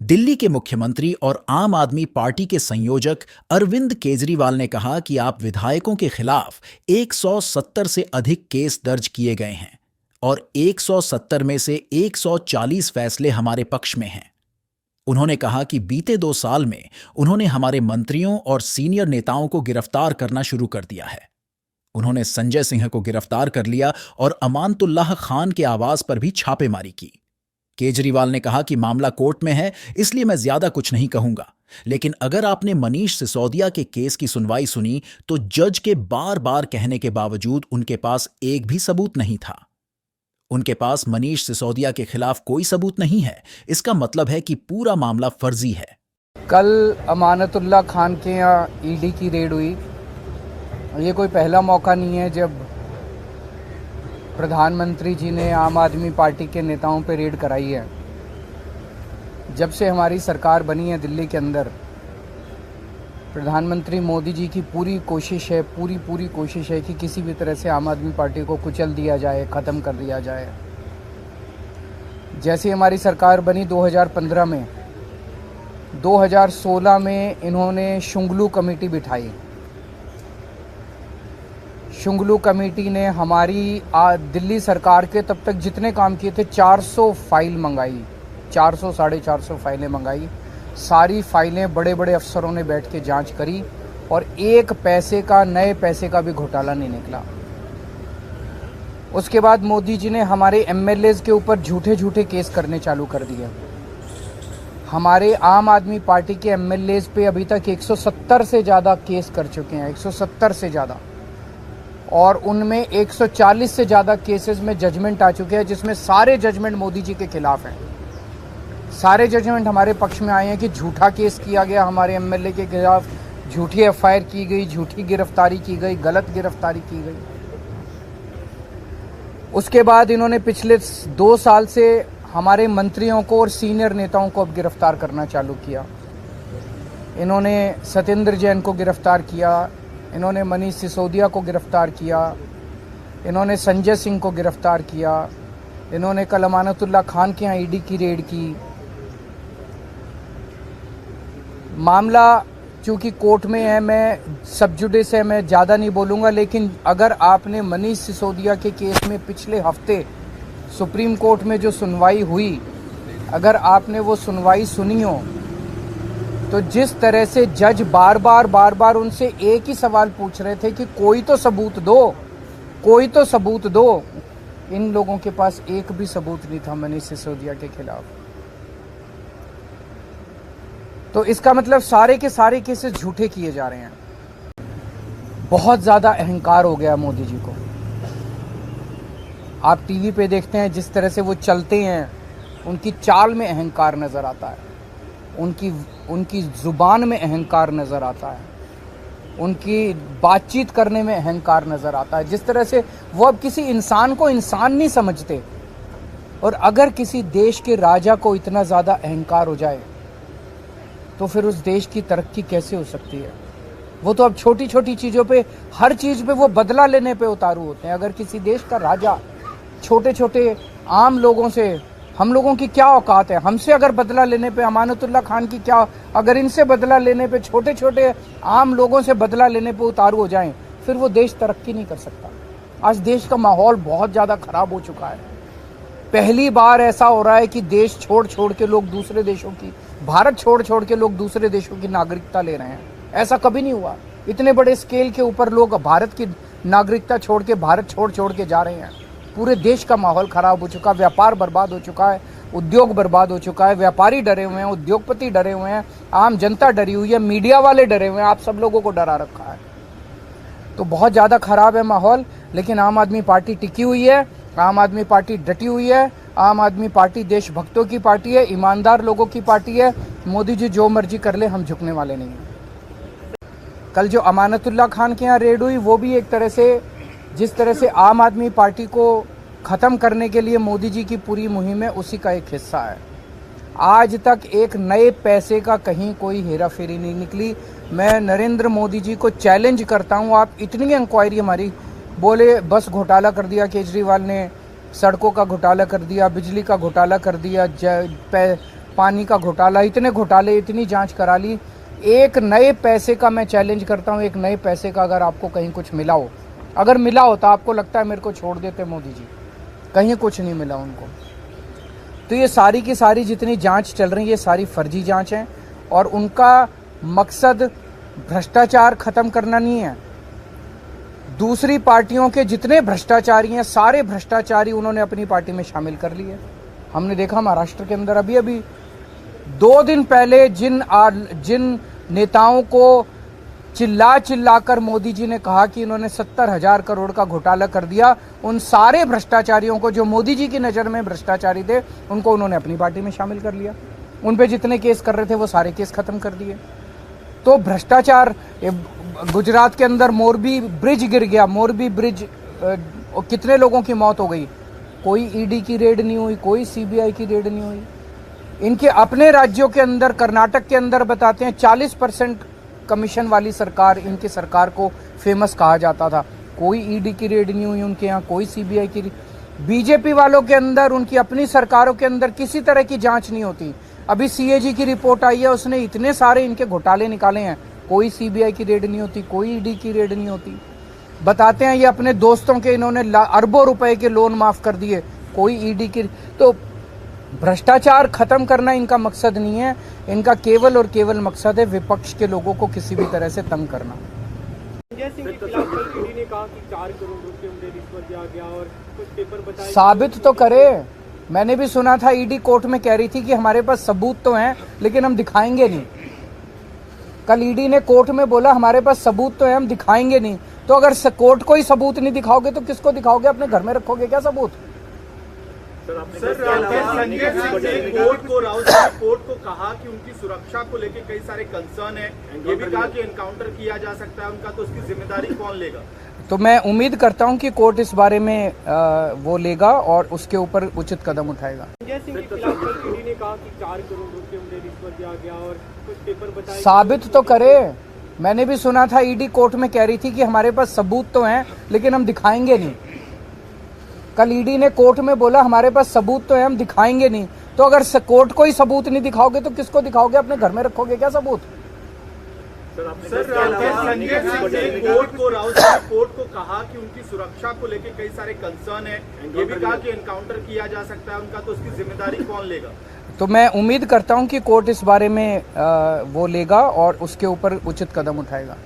दिल्ली के मुख्यमंत्री और आम आदमी पार्टी के संयोजक अरविंद केजरीवाल ने कहा कि आप विधायकों के खिलाफ 170 से अधिक केस दर्ज किए गए हैं और 170 में से 140 फैसले हमारे पक्ष में हैं। उन्होंने कहा कि बीते 2 साल में उन्होंने हमारे मंत्रियों और सीनियर नेताओं को गिरफ्तार करना शुरू कर दिया है। उन्होंने संजय सिंह को गिरफ्तार कर लिया और अमानतुल्लाह खान के आवास पर भी छापेमारी की। केजरीवाल ने कहा कि मामला कोर्ट में है, इसलिए मैं ज्यादा कुछ नहीं कहूंगा, लेकिन अगर आपने मनीष सिसोदिया के केस की सुनवाई सुनी तो जज के बार बार कहने के बावजूद उनके पास एक भी सबूत नहीं था। उनके पास मनीष सिसोदिया के खिलाफ कोई सबूत नहीं है, इसका मतलब है कि पूरा मामला फर्जी है। कल अमानतुल्लाह खान के यहाँ ईडी की रेड हुई। ये कोई पहला मौका नहीं है जब प्रधानमंत्री जी ने आम आदमी पार्टी के नेताओं पे रेड कराई है। जब से हमारी सरकार बनी है दिल्ली के अंदर, प्रधानमंत्री मोदी जी की पूरी कोशिश है कि किसी भी तरह से आम आदमी पार्टी को कुचल दिया जाए, ख़त्म कर दिया जाए। जैसे हमारी सरकार बनी 2015 में, 2016 में इन्होंने शुंगलू कमेटी बिठाई। शुंगलू कमेटी ने हमारी दिल्ली सरकार के तब तक जितने काम किए थे 400 फाइल मंगाई, 400 साढ़े 400 फाइलें मंगाई। सारी फाइलें बड़े बड़े अफसरों ने बैठ के जांच करी और एक पैसे का, नए पैसे का भी घोटाला नहीं निकला। उसके बाद मोदी जी ने हमारे एमएलएज के ऊपर झूठे झूठे केस करने चालू कर दिए। हमारे आम आदमी पार्टी के एमएलएज पे अभी तक 170 से ज़्यादा केस कर चुके हैं, 170 से ज़्यादा, और उनमें 140 से ज़्यादा केसेस में जजमेंट आ चुके हैं, जिसमें सारे जजमेंट मोदी जी के खिलाफ हैं। सारे जजमेंट हमारे पक्ष में आए हैं कि झूठा केस किया गया हमारे एमएलए के खिलाफ, झूठी एफआईआर की गई, झूठी गिरफ्तारी की गई, गलत गिरफ्तारी की गई। उसके बाद इन्होंने पिछले 2 साल से हमारे मंत्रियों को और सीनियर नेताओं को अब गिरफ्तार करना चालू किया। इन्होंने सत्येंद्र जैन को गिरफ्तार किया, इन्होंने मनीष सिसोदिया को गिरफ्तार किया, इन्होंने संजय सिंह को गिरफ्तार किया, इन्होंने कल अमानतुल्लाह खान के यहाँ ईडी की रेड की। मामला चूँकि कोर्ट में है, मैं सब जुडिस है, मैं ज़्यादा नहीं बोलूँगा, लेकिन अगर आपने मनीष सिसोदिया के केस में पिछले हफ्ते सुप्रीम कोर्ट में जो सुनवाई हुई, अगर आपने वो सुनवाई सुनी हो, तो जिस तरह से जज बार बार उनसे एक ही सवाल पूछ रहे थे कि कोई तो सबूत दो, कोई तो सबूत दो। इन लोगों के पास एक भी सबूत नहीं था मनीष सिसोदिया के खिलाफ। तो इसका मतलब सारे के सारे केसेस झूठे किए जा रहे हैं। बहुत ज़्यादा अहंकार हो गया मोदी जी को। आप टीवी पे देखते हैं जिस तरह से वो चलते हैं, उनकी चाल में अहंकार नज़र आता है, उनकी ज़ुबान में अहंकार नज़र आता है, उनकी बातचीत करने में अहंकार नज़र आता है। जिस तरह से वो अब किसी इंसान को इंसान नहीं समझते। और अगर किसी देश के राजा को इतना ज़्यादा अहंकार हो जाए तो फिर उस देश की तरक्की कैसे हो सकती है। वो तो अब छोटी छोटी चीज़ों पे, हर चीज़ पे वो बदला लेने पे उतारू होते हैं। अगर किसी देश का राजा छोटे छोटे आम लोगों से, हम लोगों की क्या औकात है, हमसे अगर बदला लेने पे, अमानतुल्लाह खान की क्या, अगर इनसे बदला लेने पे, छोटे छोटे आम लोगों से बदला लेने पे उतारू हो जाएं, फिर वो देश तरक्की नहीं कर सकता। आज देश का माहौल बहुत ज़्यादा खराब हो चुका है। पहली बार ऐसा हो रहा है कि देश छोड़ के लोग दूसरे देशों की, भारत छोड़ के लोग दूसरे देशों की नागरिकता ले रहे हैं। ऐसा कभी नहीं हुआ। इतने बड़े स्केल के ऊपर लोग भारत की नागरिकता छोड़ के, भारत छोड़ के जा रहे हैं। पूरे देश का माहौल खराब हो चुका, व्यापार बर्बाद हो चुका है, उद्योग बर्बाद हो चुका है, व्यापारी डरे हुए हैं, उद्योगपति डरे हुए हैं, आम जनता डरी हुई है, मीडिया वाले डरे हुए हैं, आप सब लोगों को डरा रखा है। तो बहुत ज़्यादा खराब है माहौल, लेकिन आम आदमी पार्टी टिकी हुई है, आम आदमी पार्टी डटी हुई है। आम आदमी पार्टी देशभक्तों की पार्टी है, ईमानदार लोगों की पार्टी है। मोदी जी जो मर्जी कर ले, हम झुकने वाले नहीं हैं। कल जो अमानतुल्लाह खान के यहाँ रेड हुई, वो भी एक तरह से, जिस तरह से आम आदमी पार्टी को ख़त्म करने के लिए मोदी जी की पूरी मुहिम है, उसी का एक हिस्सा है। आज तक एक नए पैसे का कहीं कोई हेरा फेरी नहीं निकली। मैं नरेंद्र मोदी जी को चैलेंज करता हूं, आप इतनी इंक्वायरी हमारी, बोले बस घोटाला कर दिया केजरीवाल ने, सड़कों का घोटाला कर दिया, बिजली का घोटाला कर दिया, पानी का घोटाला, इतने घोटाले, इतनी जांच करा ली। एक नए पैसे का मैं चैलेंज करता हूं, एक नए पैसे का अगर आपको कहीं कुछ मिला हो, अगर मिला हो तो आपको लगता है मेरे को छोड़ देते मोदी जी, कहीं कुछ नहीं मिला उनको। तो ये सारी की सारी जितनी जांच चल रही है ये सारी फर्जी जांच है और उनका मकसद भ्रष्टाचार खत्म करना नहीं है। दूसरी पार्टियों के जितने भ्रष्टाचारी हैं सारे भ्रष्टाचारी उन्होंने अपनी पार्टी में शामिल कर लिए। हमने देखा महाराष्ट्र के अंदर अभी 2 दिन पहले जिन नेताओं को चिल्ला कर मोदी जी ने कहा कि इन्होंने 70,000 करोड़ का घोटाला कर दिया, उन सारे भ्रष्टाचारियों को जो मोदी जी की नज़र में भ्रष्टाचारी थे उनको उन्होंने अपनी पार्टी में शामिल कर लिया। उन पे जितने केस कर रहे थे वो सारे केस खत्म कर दिए। तो भ्रष्टाचार, गुजरात के अंदर मोरबी ब्रिज गिर गया, मोरबी ब्रिज कितने लोगों की मौत हो गई, कोई ईडी की रेड नहीं हुई, कोई सीबीआई की रेड नहीं हुई। इनके अपने राज्यों के अंदर, कर्नाटक के अंदर बताते हैं 40% कमीशन वाली सरकार, इनकी सरकार को फेमस कहा जाता था, कोई ईडी की रेड नहीं हुई उनके यहाँ, कोई सीबीआई की। बीजेपी वालों के अंदर, उनकी अपनी सरकारों के अंदर किसी तरह की जांच नहीं होती। अभी सीएजी की रिपोर्ट आई है, उसने इतने सारे इनके घोटाले निकाले हैं, कोई सीबीआई की रेड नहीं होती, कोई ईडी की रेड नहीं होती। बताते हैं ये अपने दोस्तों के इन्होंने अरबों रुपए के लोन माफ कर दिए, कोई ईडी की। तो भ्रष्टाचार खत्म करना इनका मकसद नहीं है, इनका केवल और केवल मकसद है विपक्ष के लोगों को किसी भी तरह से तंग करना। संजय सिंह के खिलाफ कल ईडी ने कहा कि 4 करोड़ रुपए उन्हें रिश्वत दिया गया और कुछ पेपर बताए। साबित तो करे। मैंने भी सुना था ईडी कोर्ट में कह रही थी कि हमारे पास सबूत तो हैं लेकिन हम दिखाएंगे नहीं। कल ईडी ने कोर्ट में बोला हमारे पास सबूत तो है, हम दिखाएंगे नहीं। तो अगर कोर्ट को ही सबूत नहीं दिखाओगे तो किसको दिखाओगे? अपने घर में रखोगे क्या सबूत? संजय सिंह ने कोर्ट को कहा कि उनकी सुरक्षा को लेकर कई सारे कंसर्न है, ये भी कहा कि एनकाउंटर किया जा सकता है उनका, तो उसकी जिम्मेदारी कौन लेगा? तो मैं उम्मीद करता हूं कि कोर्ट इस बारे में वो लेगा और उसके ऊपर उचित कदम उठाएगा। संजय सिंह के खिलाफ कल ईडी ने कहा कि 4 करोड़ रुपए उन्हें रिश्वत दिया गया और कुछ पेपर बताए। साबित तो करे। मैंने भी सुना था ईडी कोर्ट में कह रही थी कि हमारे पास सबूत तो हैं लेकिन हम दिखाएंगे नहीं। कल ईडी ने कोर्ट में बोला हमारे पास सबूत तो है, हम दिखाएंगे नहीं। तो अगर कोर्ट को ही सबूत नहीं दिखाओगे तो किसको दिखाओगे? अपने घर में रखोगे क्या सबूत? संजय सिंह ने कोर्ट को कहा कि उनकी सुरक्षा को लेकर कई सारे कंसर्न है, ये भी कहा कि एनकाउंटर किया जा सकता है उनका, तो उसकी जिम्मेदारी कौन लेगा? तो मैं उम्मीद करता हूं कि कोर्ट इस बारे में वो लेगा और उसके ऊपर उचित कदम उठाएगा।